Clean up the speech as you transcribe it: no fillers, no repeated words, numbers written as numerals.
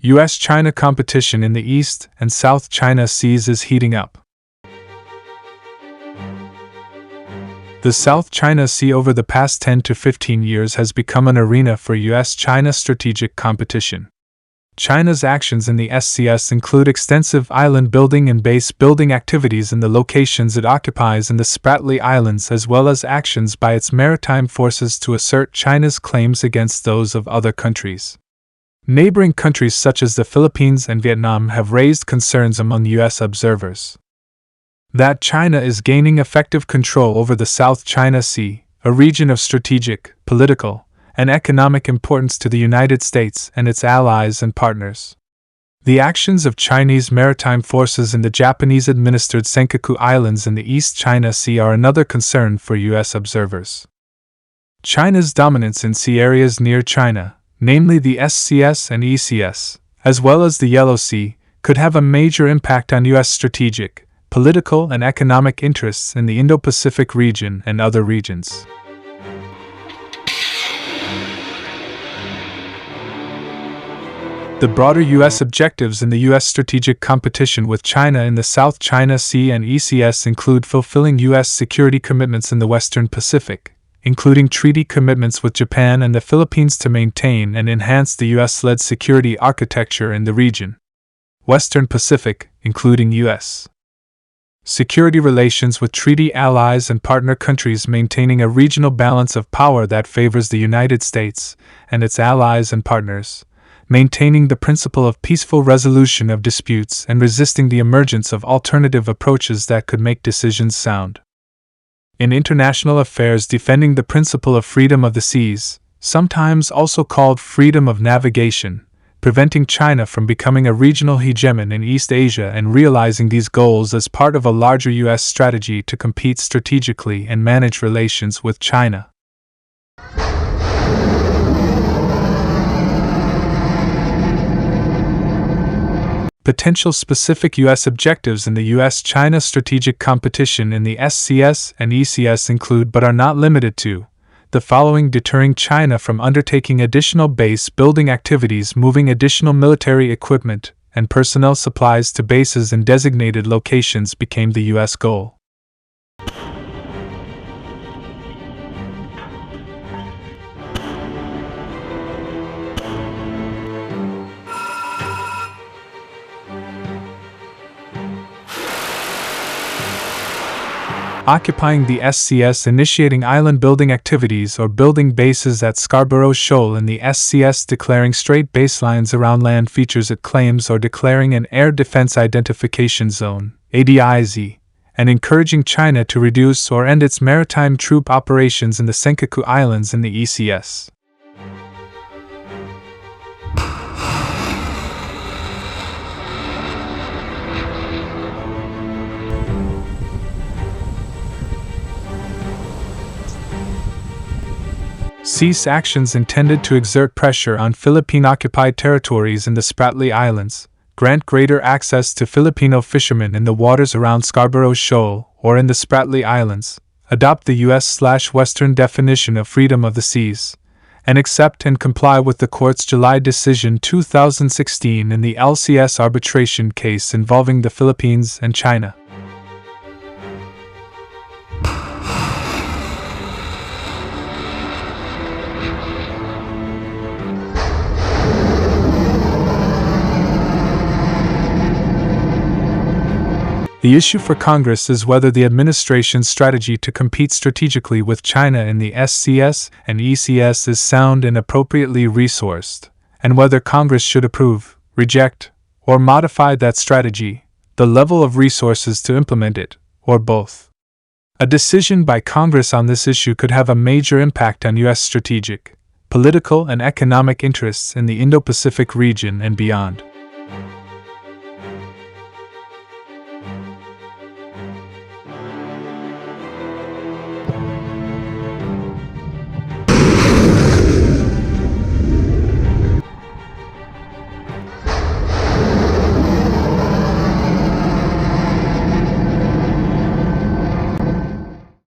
U.S. China competition in the East and South China Seas is heating up. The South China Sea over the past 10 to 15 years has become an arena for U.S. China strategic competition. China's actions in the SCS include extensive island building and base building activities in the locations it occupies in the Spratly Islands, as well as actions by its maritime forces to assert China's claims against those of other countries. Neighboring countries such as the Philippines and Vietnam have raised concerns among U.S. observers that China is gaining effective control over the South China Sea, a region of strategic, political, and economic importance to the United States and its allies and partners. The actions of Chinese maritime forces in the Japanese-administered Senkaku Islands in the East China Sea are another concern for U.S. observers. China's dominance in sea areas near China, namely the SCS and ECS, as well as the Yellow Sea, could have a major impact on U.S. strategic, political, and economic interests in the Indo-Pacific region and other regions. The broader U.S. objectives in the U.S. strategic competition with China in the South China Sea and ECS include fulfilling U.S. security commitments in the Western Pacific, including treaty commitments with Japan and the Philippines to maintain and enhance the U.S.-led security architecture in the region. Western Pacific, including U.S. security relations with treaty allies and partner countries, maintaining a regional balance of power that favors the United States and its allies and partners, maintaining the principle of peaceful resolution of disputes and resisting the emergence of alternative approaches that could make decisions sound. In international affairs, defending the principle of freedom of the seas, sometimes also called freedom of navigation, preventing China from becoming a regional hegemon in East Asia, and realizing these goals as part of a larger U.S. strategy to compete strategically and manage relations with China. Potential specific U.S. objectives in the U.S. China strategic competition in the SCS and ECS include, but are not limited to, the following: deterring China from undertaking additional base building activities, moving additional military equipment and personnel supplies to bases in designated locations became the U.S. goal. Occupying the SCS, initiating island building activities or building bases at Scarborough Shoal in the SCS, declaring straight baselines around land features it claims, or declaring an Air Defense Identification Zone (ADIZ), and encouraging China to reduce or end its maritime troop operations in the Senkaku Islands in the ECS. Cease actions intended to exert pressure on Philippine-occupied territories in the Spratly Islands, grant greater access to Filipino fishermen in the waters around Scarborough Shoal or in the Spratly Islands, adopt the U.S./Western definition of freedom of the seas, and accept and comply with the Court's July decision 2016 in the LCS arbitration case involving the Philippines and China. The issue for Congress is whether the administration's strategy to compete strategically with China in the SCS and ECS is sound and appropriately resourced, and whether Congress should approve, reject, or modify that strategy, the level of resources to implement it, or both. A decision by Congress on this issue could have a major impact on U.S. strategic, political, and economic interests in the Indo-Pacific region and beyond.